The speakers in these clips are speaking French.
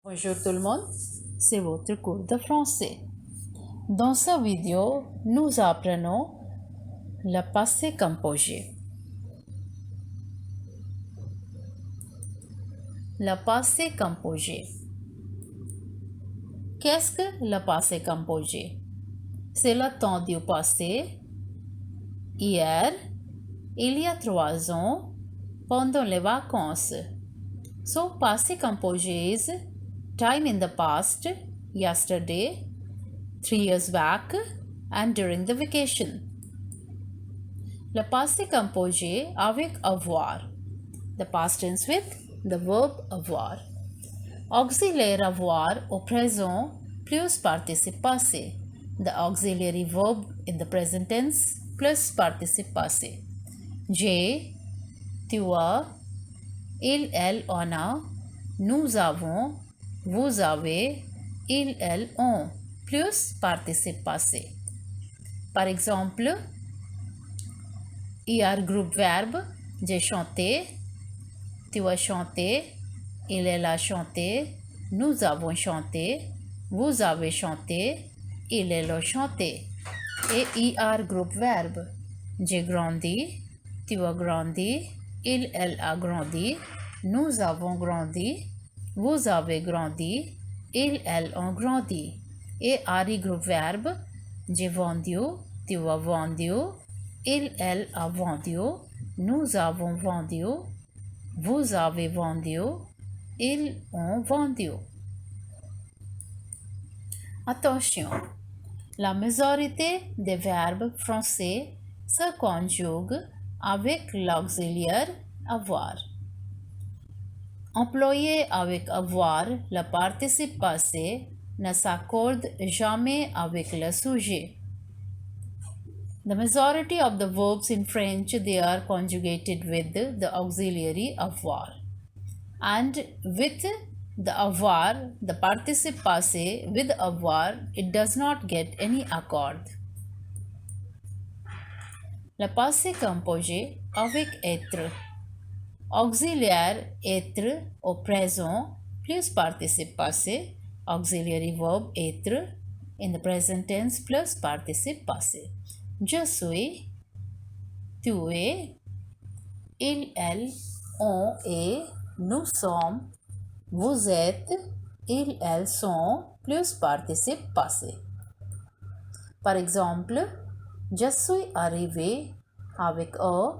Bonjour tout le monde, c'est votre cours de français. Dans cette vidéo, nous apprenons le passé composé. Le passé composé. Qu'est-ce que le passé composé? C'est le temps du passé, hier, il y a 3 ans, pendant les vacances. So, passé composé is time in the past, yesterday, 3 years back, and during the vacation. Le passé composé avec avoir. The past tense with the verb avoir. Auxiliaire avoir au présent plus participe passé. The auxiliary verb in the present tense plus participe passé. J'ai, tu as, il, elle, on a, nous avons, vous avez, il, elle, ont plus participe passé. Par exemple, hier groupe verbe, j'ai chanté, tu as chanté, il elle a chanté, nous avons chanté, vous avez chanté, il elle a chanté. Et IR groupe verbe, j'ai grandi, tu as grandi, il elle a grandi, nous avons grandi, vous avez grandi, ils elles ont grandi. Et RI groupe verbe, j'ai vendu, tu as vendu, il elle a vendu, nous avons vendu, vous avez vendu, ils ont vendu. Attention, la majorité des verbes français se conjuguent avec l'auxiliaire avoir. Employé avec avoir, le participe passé ne s'accorde jamais avec le sujet. The majority of the verbs in French, they are conjugated with the auxiliary avoir. And with the avoir, the participe passé with avoir, it does not get any accord. Le passé composé avec être. Auxiliaire être au présent plus participe passé. Auxiliary verb être in the present tense plus participe passé. Je suis, tu es, il, elle, on est, nous sommes, vous êtes, ils, elles sont plus participe passé. Par exemple, je suis arrivé avec eux,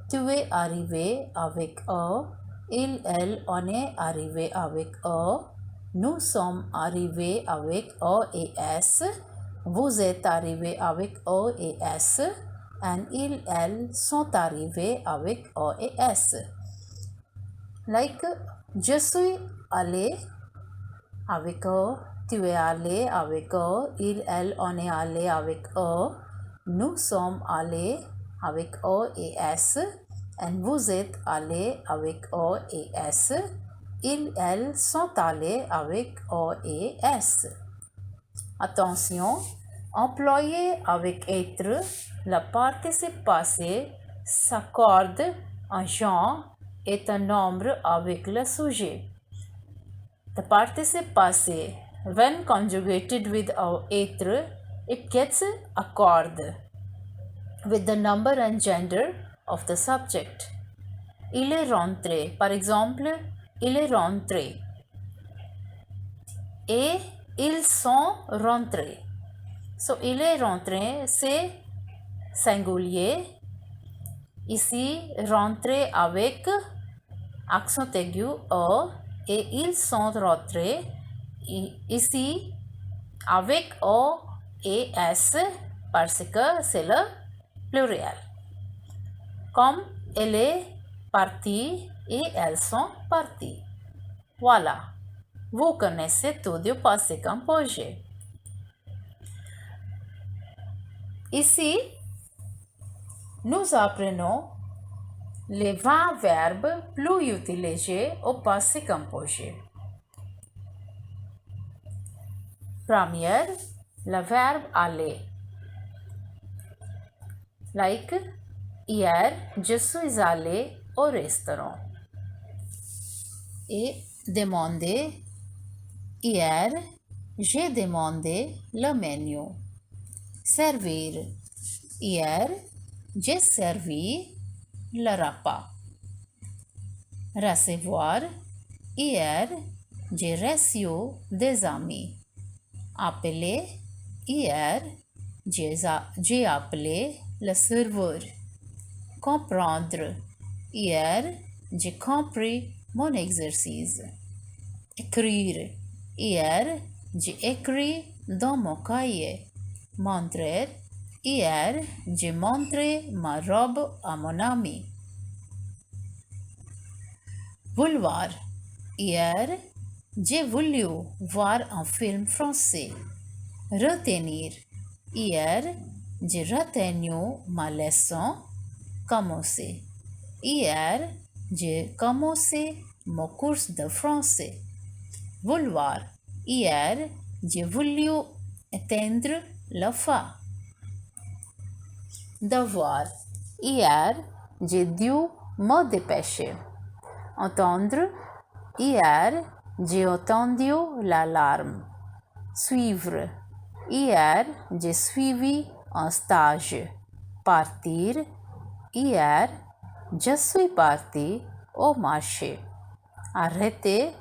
tu es arrivé avec eux, il, elle, on est arrivé avec eux, nous sommes arrivés avec eux et s, vous êtes arrivés avec eux et s, and ils, elles sont arrivés avec eux et s. Like, je suis allé avec eux, tu es allé avec eux, il, elle, on est allé avec eux, nous sommes allés avec eux et s, and vous êtes allés avec eux et s, ils, elles sont allés avec eux et s. Attention, employé avec être, le participe passé s'accorde un genre est un nombre avec le sujet. The participe passé, when conjugated with être, it gets accord with the number and gender of the subject. Il est rentré, par exemple, il est rentré. Et ils sont rentrés. So, il est rentré, c'est singulier. Ici, rentré avec accent aigu E et ils sont rentrés. Ici, avec O et S parce que c'est le pluriel. Comme elle est partie et elles sont parties. Voilà, vous connaissez tout du passé composé. Ici, nous apprenons les 20 verbes plus utilisés au passé composé. Première, le verbe aller. Like, hier, je suis allé au restaurant. Et demander, Hier, j'ai demandé le menu. Servir. Hier, j'ai servi le repas. Recevoir. Hier, j'ai reçu des amis. Appeler. Hier, j'ai appelé le serveur. Comprendre. Hier, j'ai compris mon exercice. Écrire. Hier, j'ai écrit dans mon cahier. Montrer. Hier, j'ai montré ma robe à mon ami. Vouloir. Hier, j'ai voulu voir un film français. Retenir. Hier, j'ai retenu ma leçon. Commencer. Hier, j'ai commencé mon cours de français. Vouloir. Hier, j'ai voulu éteindre le feu. Devoir. Hier, j'ai dû me dépêcher. Entendre. Hier, j'ai entendu l'alarme. Suivre. Hier, j'ai suivi un stage. Partir. Hier, je suis parti au marché. Arrêter.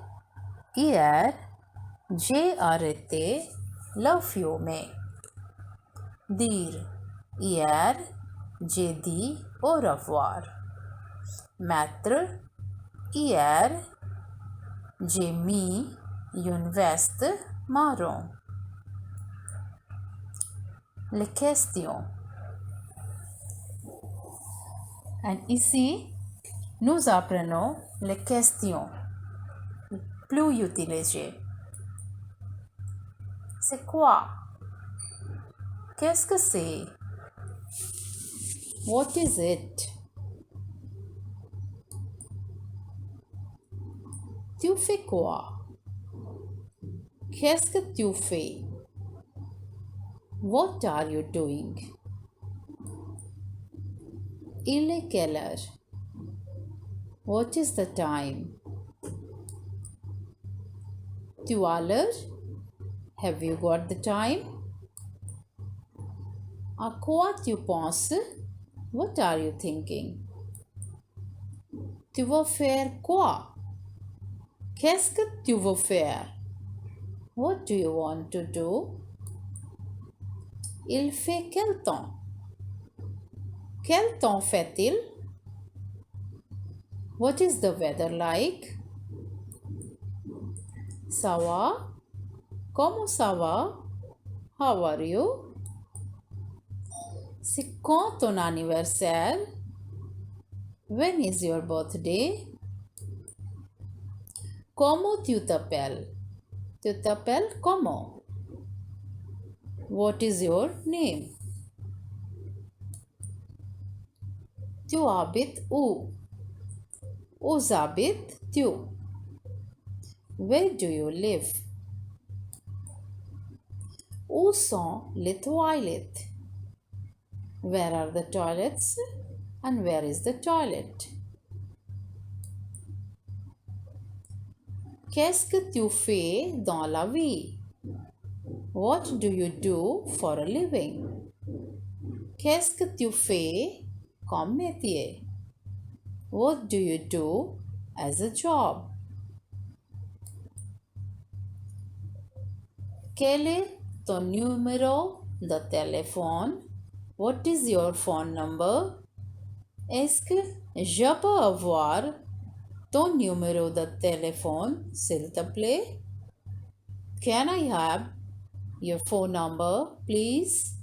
Hier, j'ai arrêté le fumer. Dire. Hier, j'ai dit au revoir. Mettre. Hier, j'ai mis une veste marron. Les questions. Et ici, nous apprenons les questions plus utilisées. C'est quoi? Qu'est-ce que c'est? What is it? Tu fais quoi? Qu'est-ce que tu fais? What are you doing? Il est quelle heure? What is the time? Tu as l'heure? Have you got the time? À quoi tu penses? What are you thinking? Tu veux faire quoi? Qu'est-ce que tu veux faire? What do you want to do? Il fait quel temps? Quel temps fait-il? What is the weather like? Ça va? Comment ça va? How are you? C'est quand ton anniversaire? When is your birthday? Comment tu t'appelles? Tu t'appelles comment? What is your name? Tu habites où? Où habites-tu? Where do you live? Où sont les toilettes? Where are the toilets? And where is the toilet? Qu'est-ce que tu fais dans la vie? What do you do for a living? Qu'est-ce que tu fais comme métier? What do you do as a job? Quel est ton numéro de téléphone? What is your phone number? Est-ce que je peux avoir ton numéro de téléphone, s'il te plaît? Can I have your phone number, please?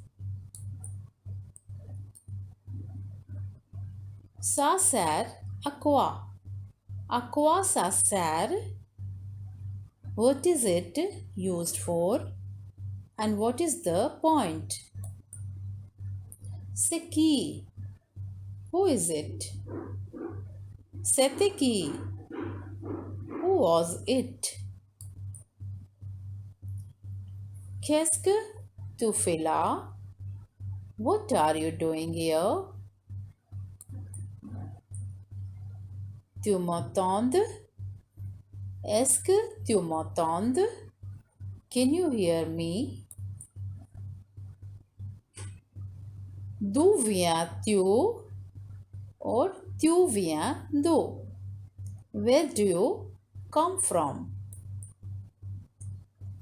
Ça sert à quoi? À quoi ça sert? What is it used for? And what is the point? C'est qui? Who is it? C'était qui? Who was it? Qu'est-ce que tu fais là? What are you doing here? Tu m'entends? Est-ce que tu m'entends? Can you hear me? D'où viens-tu or tu viens d'où? Where do you come from?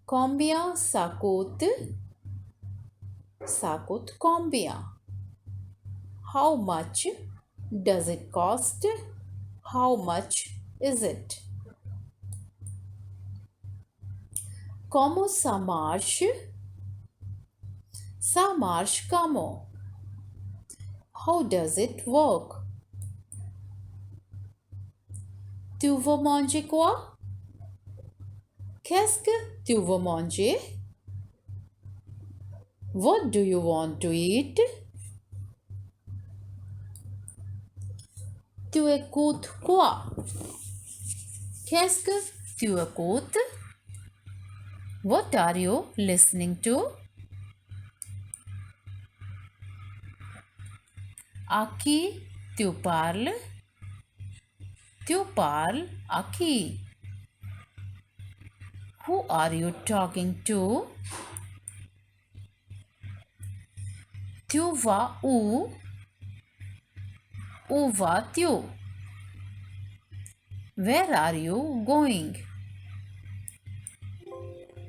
Combien ça coûte? Ça coûte combien? How much does it cost? How much is it? Comment ça marche? Ça marche comment? How does it work? Tu veux manger quoi? Qu'est-ce que tu veux manger? What do you want to eat? Tu écoutes quoi? Qu'est-ce que tu écoutes? What are you listening to? À qui tu parles? Tu parles à qui? Who are you talking to? Tu vas où? Où vas-tu? Where are you going?